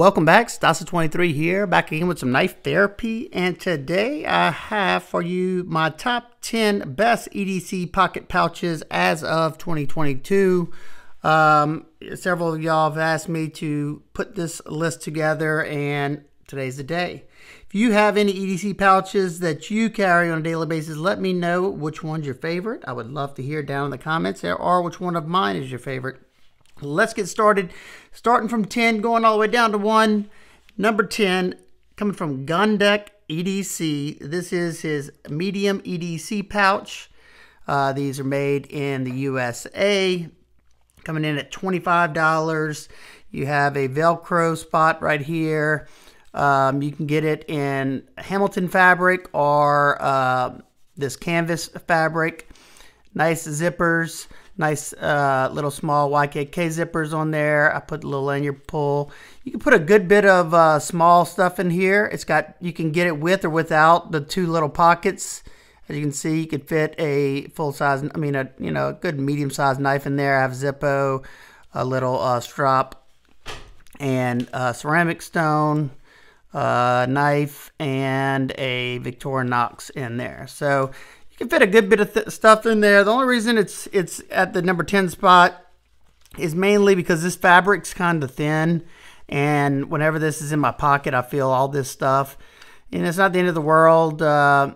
Welcome back, StWMN-23 here, back again with some knife therapy, and today I have for you my top 10 best EDC pocket pouches as of 2022. Several of y'all have asked me to put this list together, and today's the day. If you have any EDC pouches that you carry on a daily basis, let me know which one's your favorite. I would love to hear down in the comments there, or which one of mine is your favorite. Let's get started. Starting from 10, going all the way down to 1. Number 10, coming from GONDEK EDC. This is his medium EDC pouch. These are made in the USA. Coming in at $25. You have a Velcro spot right here. You can get it in Hamilton fabric or this canvas fabric. Nice zippers. Nice little small YKK zippers on there. I put a little lanyard pull. You can put a good bit of small stuff in here. It's got, you can get it with or without the two little pockets. As you can see, you could fit a full size, a good medium sized knife in there. I have Zippo, a little strop, and ceramic stone knife, and a Victorinox in there. So you can fit a good bit of stuff in there. The only reason it's at the number 10 spot is mainly because this fabric's kind of thin, and whenever this is in my pocket, I feel all this stuff. And it's not the end of the world. The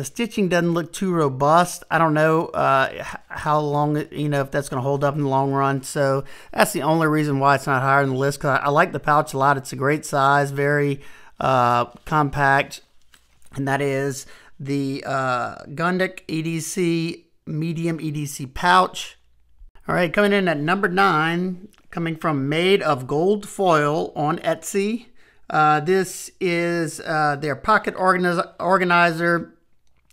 stitching doesn't look too robust. I don't know how long, if that's going to hold up in the long run. So that's the only reason why it's not higher on the list, because I like the pouch a lot. It's a great size, very compact, and that is the GONDEK EDC medium EDC pouch. All right, coming in at number 9, coming from Made of Gold Foil on Etsy. This is their pocket organizer,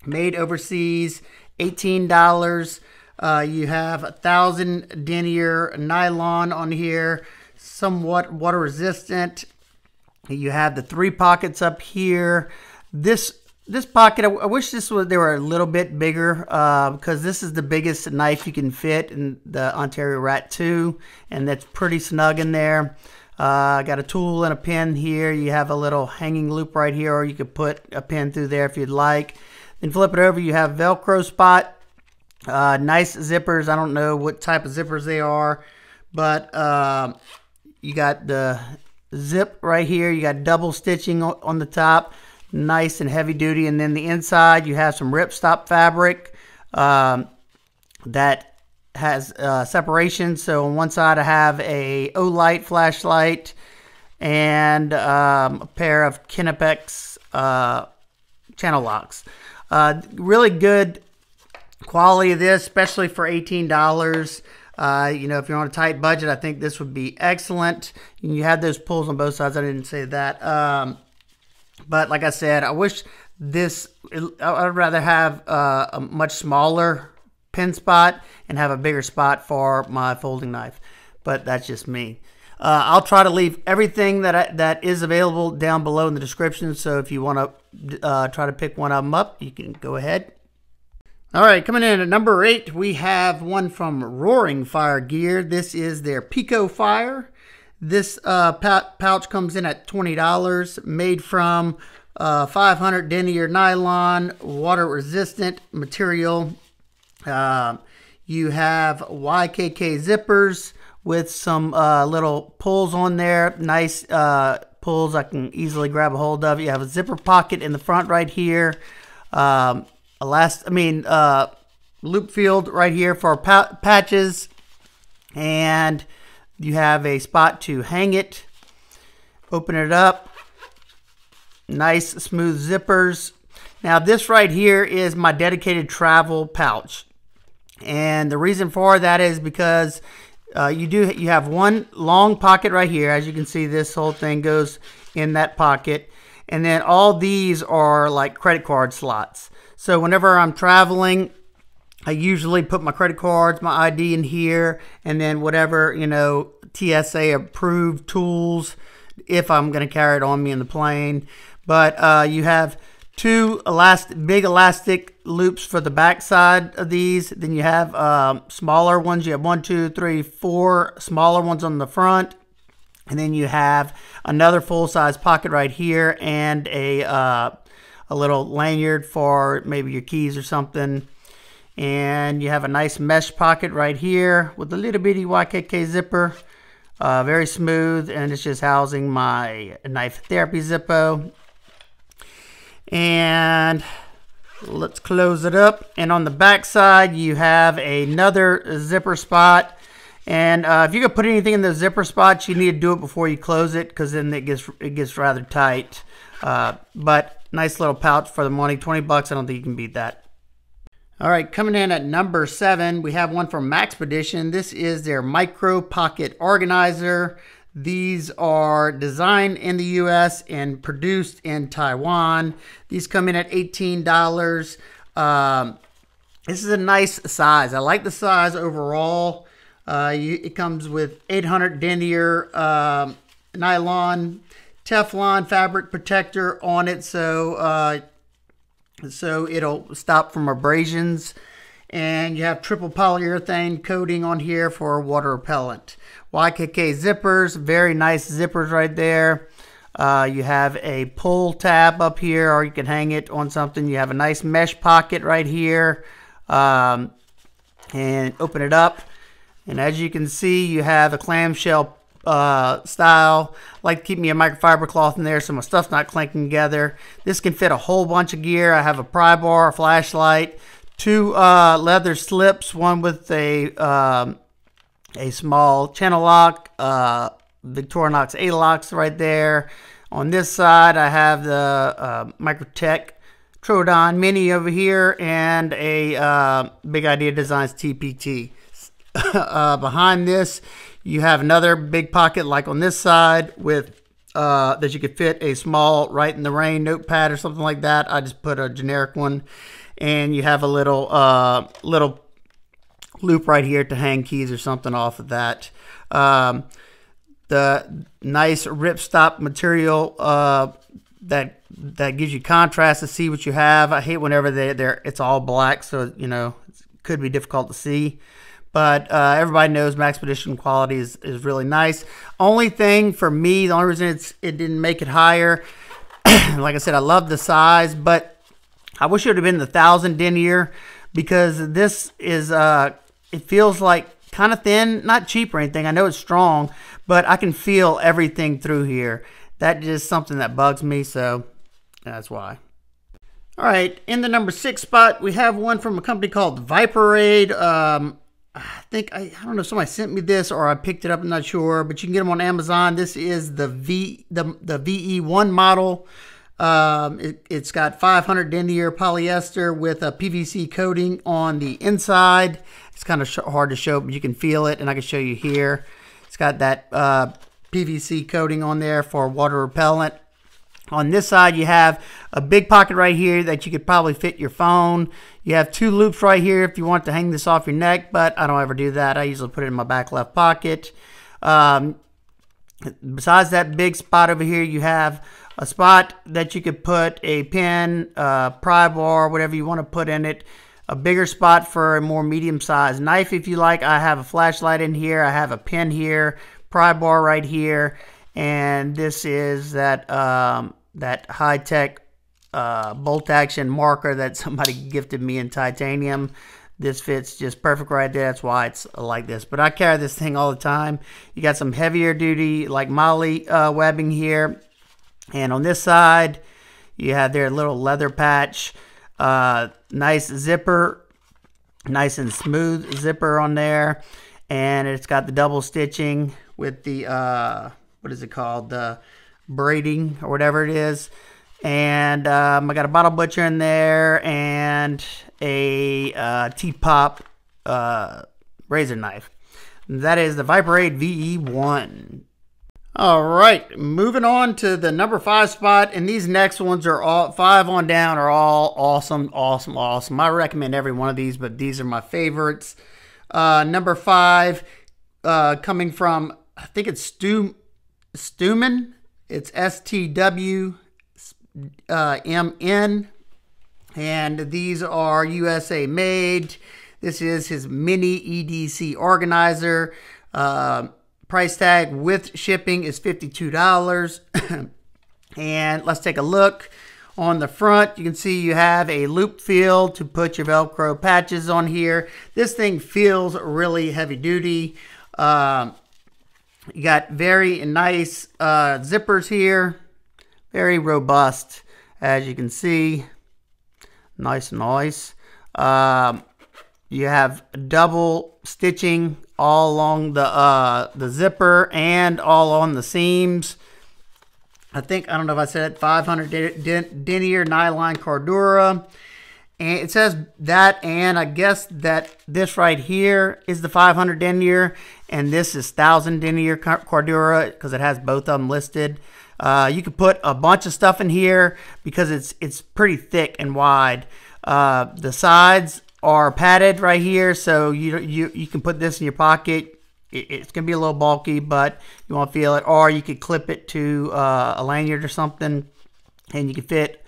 made overseas, $18. You have 1,000 denier nylon on here, somewhat water resistant. You have the 3 pockets up here. This pocket, I wish they were a little bit bigger, because this is the biggest knife you can fit in the Ontario Rat 2, and that's pretty snug in there. Got a tool and a pin here. You have a little hanging loop right here, or you could put a pin through there if you'd like. Then flip it over, you have Velcro spot. Nice zippers. I don't know what type of zippers they are, but you got the zip right here. You got double stitching on the top. Nice and heavy duty. And then the inside, you have some ripstop fabric that has separation. So on one side, I have a Olight flashlight and a pair of Kinepex channel locks. Really good quality of this, especially for $18. If you're on a tight budget, I think this would be excellent. You have those pulls on both sides. I didn't say that. But like I said, I wish I'd rather have a much smaller pin spot and have a bigger spot for my folding knife. But that's just me. I'll try to leave everything that is available down below in the description. So if you want to try to pick one of them up, you can go ahead. All right, coming in at number 8, we have one from Roaring Fire Gear. This is their Pico Fire. This pouch comes in at $20, made from 500 denier nylon, water resistant material. You have YKK zippers with some little pulls on there. Nice pulls I can easily grab a hold of. You have a zipper pocket in the front right here. Loop field right here for patches, and you have a spot to hang it. Open it up. Nice smooth zippers. Now this right here is my dedicated travel pouch, and the reason for that is because you have one long pocket right here. As you can see, this whole thing goes in that pocket, and then all these are like credit card slots. So whenever I'm traveling, I usually put my credit cards, my ID in here, and then whatever, TSA approved tools, if I'm going to carry it on me in the plane. But you have 2 big elastic loops for the back side of these. Then you have smaller ones. You have 1, 2, 3, 4 smaller ones on the front. And then you have another full-size pocket right here, and a little lanyard for maybe your keys or something. And you have a nice mesh pocket right here with a little bitty YKK zipper. Very smooth, and it's just housing my knife therapy Zippo. And let's close it up. And on the back side, you have another zipper spot. And if you could put anything in those zipper spots, you need to do it before you close it, because then it gets rather tight. But nice little pouch for the money, 20 bucks. I don't think you can beat that. All right, coming in at number 7, we have one from MAXPEDITION. This is their micro pocket organizer. These are designed in the US and produced in Taiwan. These come in at $18. This is a nice size. I like the size overall. It comes with 800 denier nylon Teflon fabric protector on it, so it'll stop from abrasions. And you have triple polyurethane coating on here for water repellent. YKK zippers, very nice zippers right there. You have a pull tab up here, or you can hang it on something. You have a nice mesh pocket right here, and open it up. And as you can see, you have a clamshell style. I like to keep me a microfiber cloth in there so my stuff's not clanking together. This can fit a whole bunch of gear. I have a pry bar, a flashlight, 2 leather slips, one with a small channel lock, Victorinox A-locks right there. On this side, I have the Microtech Troodon Mini over here, and a Big Idea Designs TPT. Behind this, you have another big pocket like on this side with that you could fit a small Write in the Rain notepad or something like that. I just put a generic one. And you have a little little loop right here to hang keys or something off of that. The nice ripstop material that gives you contrast to see what you have. I hate whenever it's all black, so you know it could be difficult to see. But everybody knows MAXPEDITION quality is really nice. Only thing for me, the only reason it didn't make it higher, like I said, I love the size, but I wish it would have been the 1000 denier, because this is, it feels like kind of thin, not cheap or anything. I know it's strong, but I can feel everything through here. That is something that bugs me, so that's why. All right, in the number 6 spot, we have one from a company called Viperade. I don't know if somebody sent me this or I picked it up, I'm not sure, but you can get them on Amazon. This is the VE1 model. It's got 500 denier polyester with a PVC coating on the inside. It's kind of hard to show, but you can feel it, and I can show you here. It's got that PVC coating on there for water repellent. On this side, you have a big pocket right here that you could probably fit your phone. You have 2 loops right here if you want to hang this off your neck, but I don't ever do that. I usually put it in my back left pocket. Besides that big spot over here, you have a spot that you could put a pen, pry bar, whatever you want to put in it. A bigger spot for a more medium-sized knife if you like. I have a flashlight in here. I have a pen here, pry bar right here. And this is that that high-tech bolt action marker that somebody gifted me in titanium. This fits just perfect right there. That's why it's like this. But I carry this thing all the time. You got some heavier duty like Molly webbing here. And on this side, you have their little leather patch. Nice zipper. Nice and smooth zipper on there. And it's got the double stitching with the... what is it called? The braiding or whatever it is. And I got a bottle butcher in there and a T-Pop razor knife. That is the Viperade VE1. All right, moving on to the number 5 spot. And these next ones are all 5 on down are all awesome, awesome, awesome. I recommend every one of these, but these are my favorites. Number 5, coming from, I think it's StWMN. It's StWMN, and these are USA made. This is his mini EDC organizer. price tag with shipping is $52. And let's take a look. On the front, you can see you have a loop field to put your Velcro patches on here. This thing feels really heavy duty. You got very nice zippers here. Very robust, as you can see. Nice. You have double stitching all along the zipper and all on the seams. I don't know if I said it, 500 denier nylon cordura. And it says that, and I guess that this right here is the 500 denier, and this is 1,000 denier cordura because it has both of them listed. You could put a bunch of stuff in here because it's pretty thick and wide. The sides are padded right here, so you can put this in your pocket. It's going to be a little bulky, but you won't feel it. Or you could clip it to a lanyard or something, and you can fit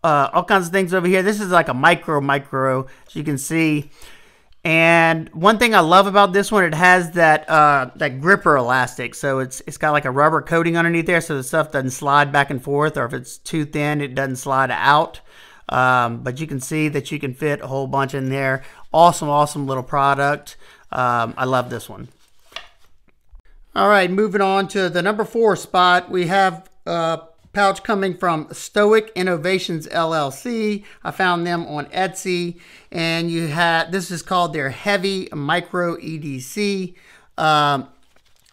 all kinds of things over here. This is like a micro, as you can see. And one thing I love about this one, it has that gripper elastic. So it's got like a rubber coating underneath there, so the stuff doesn't slide back and forth, or if it's too thin, it doesn't slide out. But you can see that you can fit a whole bunch in there. Awesome little product. I love this one. All right, moving on to the number 4 spot. We have a pouch coming from Stoic Innovations LLC. I found them on Etsy, and this is called their Heavy Micro EDC.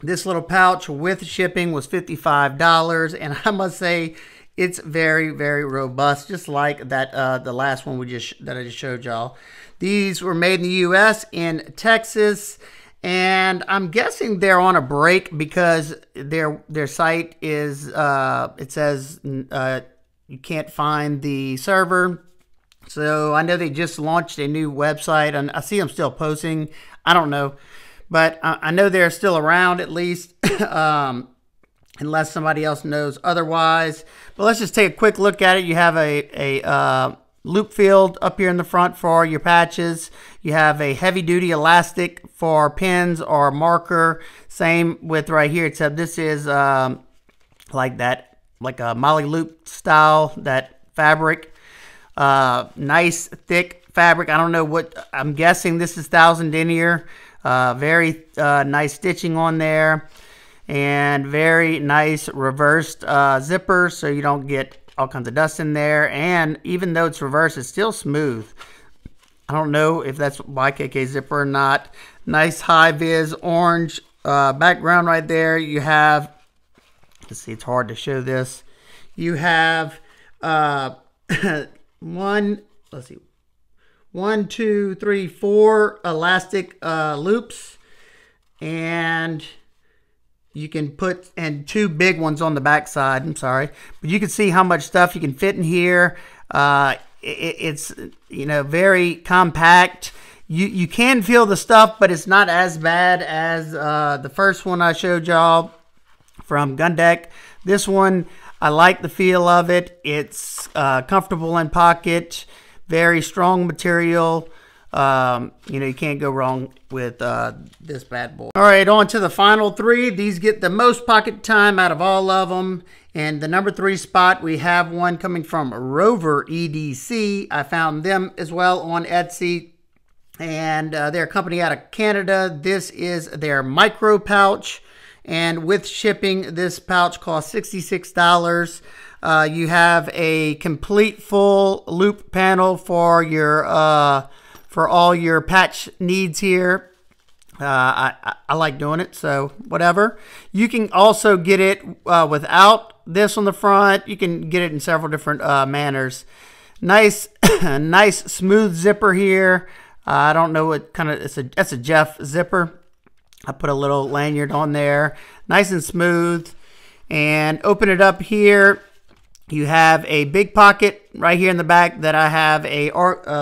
This little pouch with shipping was $55, and I must say it's very robust, just like that the last one that I just showed y'all. These were made in the U.S. in Texas. And I'm guessing they're on a break because their site is, it says you can't find the server. So I know they just launched a new website, and I see them still posting. I don't know. But I know they're still around at least, unless somebody else knows otherwise. But let's just take a quick look at it. You have a loop field up here in the front for your patches. You have a heavy duty elastic for pins or marker. Same with right here, except this is like a molly loop style, that fabric. Nice thick fabric. I don't know what, I'm guessing this is 1,000 denier. Very nice stitching on there, and very nice reversed zipper, so you don't get all kinds of dust in there. And even though it's reversed, it's still smooth. I don't know if that's YKK zipper or not. Nice high vis orange background right there. You have, let's see, it's hard to show this. You have one, two, three, 4 elastic loops, and you can put, and 2 big ones on the back side. I'm sorry, but you can see how much stuff you can fit in here. It's very compact. You can feel the stuff, but it's not as bad as the first one I showed y'all from GONDEK. This one, I like the feel of it. It's comfortable in pocket, very strong material. You can't go wrong with this bad boy. All right, on to the final 3. These get the most pocket time out of all of them. And the number 3 spot, we have one coming from Rover EDC. I found them as well on Etsy. And they're a company out of Canada. This is their micro pouch. And with shipping, this pouch costs $66. You have a complete full loop panel for your for all your patch needs here. I like doing it, so whatever. You can also get it without this on the front. You can get it in several different manners. Nice, nice smooth zipper here. I don't know what kind of, that's a Jeff zipper. I put a little lanyard on there. Nice and smooth. And open it up here. You have a big pocket right here in the back that I have a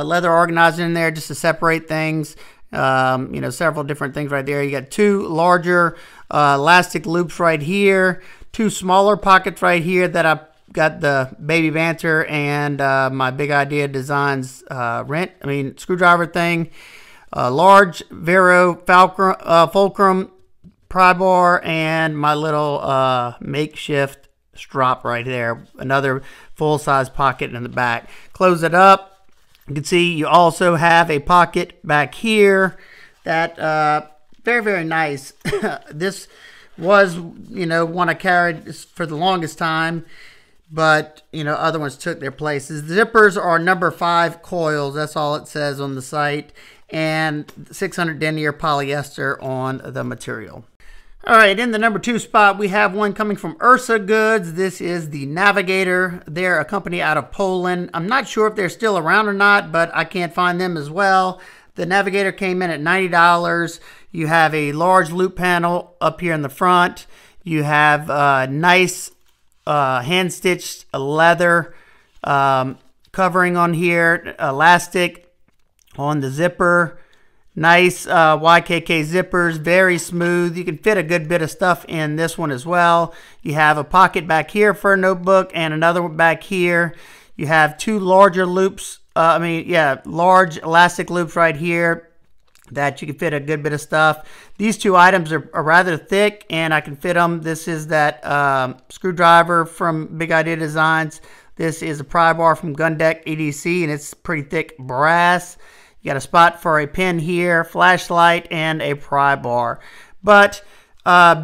leather organizer in there just to separate things. Several different things right there. You got 2 larger elastic loops right here. 2 smaller pockets right here that I got the Baby Banter and my Big Idea Designs screwdriver thing. Large Vero fulcrum pry bar and my little makeshift strop right there. Another full-size pocket in the back. Close it up. You can see you also have a pocket back here that very, very nice. This was, one I carried for the longest time, but, other ones took their places. The zippers are number 5 coils. That's all it says on the site. And 600 denier polyester on the material. All right, in the number 2 spot, we have one coming from URSA Goods. This is the Navigator. They're a company out of Poland. I'm not sure if they're still around or not, but I can't find them as well. The Navigator came in at $90. You have a large loop panel up here in the front. You have nice hand-stitched leather covering on here, elastic on the zipper. Nice YKK zippers, very smooth. You can fit a good bit of stuff in this one as well. You have a pocket back here for a notebook and another one back here. You have 2 larger loops, large elastic loops right here that you can fit a good bit of stuff. These 2 items are rather thick and I can fit them. This is that screwdriver from Big Idea Designs. This is a pry bar from GONDEK EDC and it's pretty thick brass. You got a spot for a pen here, flashlight, and a pry bar. But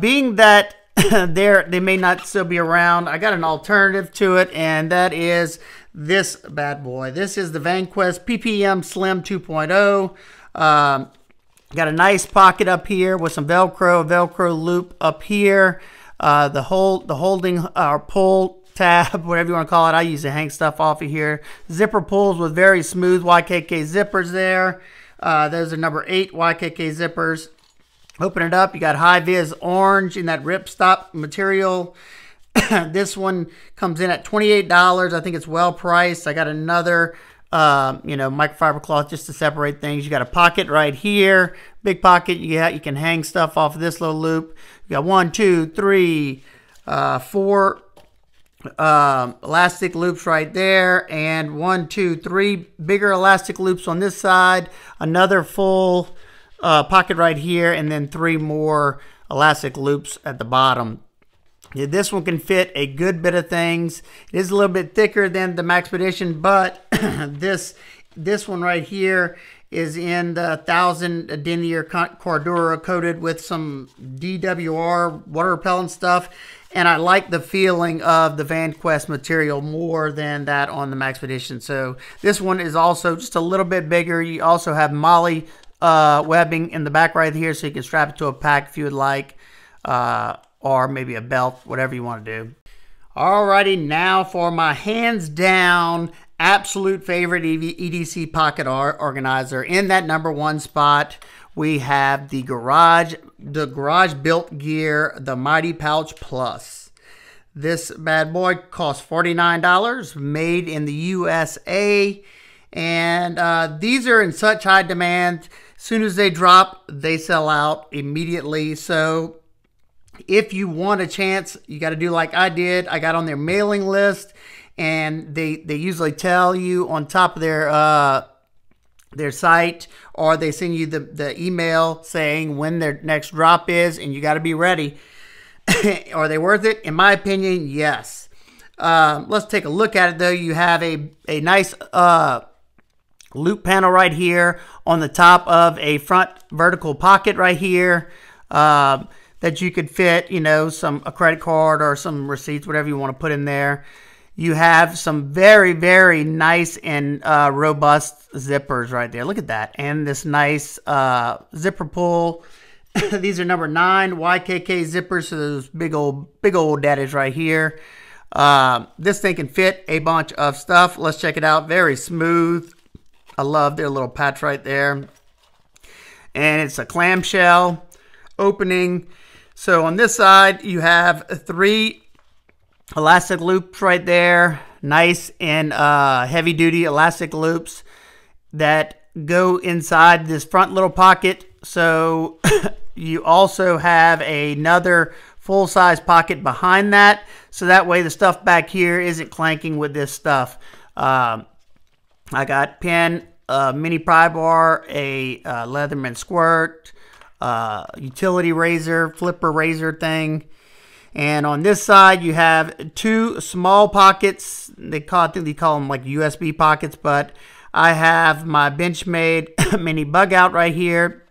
being that they may not still be around, I got an alternative to it, and that is this bad boy. This is the Vanquest PPM Slim 2.0. Got a nice pocket up here with some Velcro loop up here. The holding or pull tab, whatever you want to call it. I usually hang stuff off of here. Zipper pulls with very smooth YKK zippers there. Those are number 8 YKK zippers. Open it up. You got high vis orange in that ripstop material. This one comes in at $28. I think it's well priced. I got another microfiber cloth just to separate things. You got a pocket right here, big pocket. You can hang stuff off of this little loop. You got 1, 2, 3, 4 elastic loops right there, and 1, 2, 3 bigger elastic loops on this side, another full pocket right here, and then 3 more elastic loops at the bottom. Yeah, this one can fit a good bit of things. It is a little bit thicker than the MAXPEDITION, but this one right here is in the 1000 denier Cordura coated with some DWR water repellent stuff. And I like the feeling of the Vanquest material more than that on the MAXPEDITION. So this one is also just a little bit bigger. You also have Molly webbing in the back right here, so you can strap it to a pack if you would like, or maybe a belt, whatever you want to do. Alrighty, now for my hands down absolute favorite EDC pocket organizer. In that number 1 spot, we have the Garage Built Gear, the Mighty Pouch Plus. This bad boy costs $49, made in the USA, and these are in such high demand. As soon as they drop, they sell out immediately. So if you want a chance, you got to do like I did. I got on their mailing list, and they usually tell you on top of their site, or they send you the email saying when their next drop is, and you got to be ready. Are they worth it? In my opinion, yes. Let's take a look at it though. You have a nice loop panel right here on the top of a front vertical pocket right here that you could fit, a credit card or some receipts, whatever you want to put in there. You have some very, very nice and robust zippers right there. Look at that. And this nice zipper pull. These are number 9 YKK zippers, so those big old daddies right here. This thing can fit a bunch of stuff. Let's check it out. Very smooth. I love their little patch right there. And it's a clamshell opening. So on this side, you have 3 elastic loops right there, nice and heavy duty elastic loops that go inside this front little pocket. So you also have another full-size pocket behind that, so that way the stuff back here isn't clanking with this stuff. I got pen, mini pry bar, a Leatherman squirt, utility razor, flipper razor thing. And on this side, you have two small pockets. I think they call them like USB pockets, but I have my Benchmade mini bug out right here,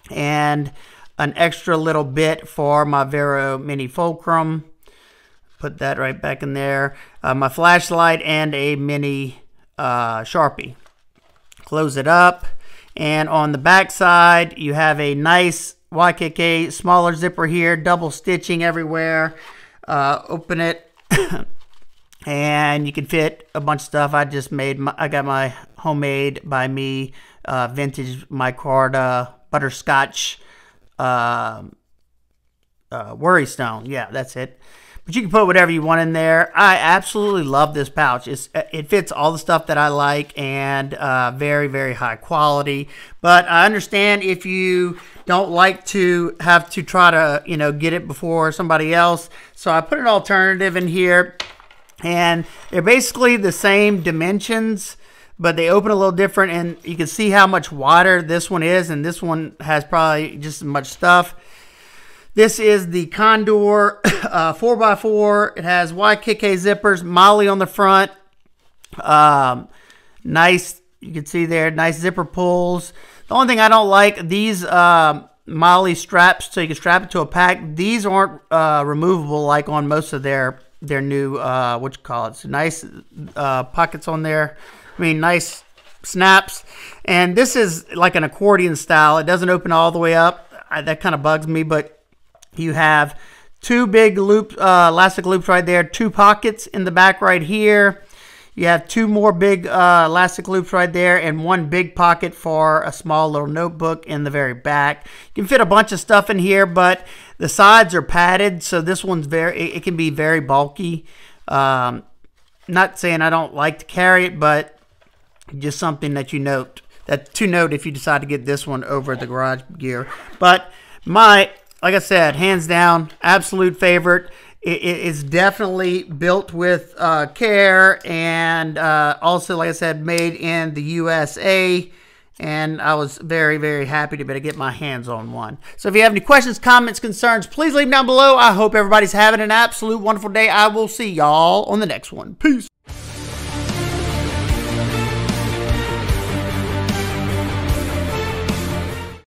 and an extra little bit for my Vero mini fulcrum. Put that right back in there. My flashlight and a mini Sharpie. Close it up. And on the back side, you have a nice YKK smaller zipper here, double stitching everywhere. Open it, and you can fit a bunch of stuff. I got my homemade by me vintage micarta butterscotch worry stone. Yeah, that's it. But you can put whatever you want in there. I absolutely love this pouch. It fits all the stuff that I like, and very, very high quality. But I understand if you don't like to have to try to, get it before somebody else. So I put an alternative in here, and they're basically the same dimensions, but they open a little different, and you can see how much wider this one is, and this one has probably just as much stuff. This is the Condor 4x4. It has YKK zippers, Molly on the front. Nice, you can see there, nice zipper pulls. The only thing I don't like, these Molly straps, so you can strap it to a pack. These aren't removable like on most of their new, so nice pockets on there. I mean, nice snaps. And this is like an accordion style. It doesn't open all the way up. That kind of bugs me, but you have two big elastic loops right there, two pockets in the back right here. You have two more big elastic loops right there, and one big pocket for a small little notebook in the very back. You can fit a bunch of stuff in here, but the sides are padded, so this one's it can be very bulky. Not saying I don't like to carry it, but just something that to note if you decide to get this one over the garage gear. But like I said, hands down, absolute favorite. It is definitely built with care, and also, like I said, made in the USA. And I was very, very happy to be able to get my hands on one. So if you have any questions, comments, concerns, please leave them down below. I hope everybody's having an absolute wonderful day. I will see y'all on the next one. Peace.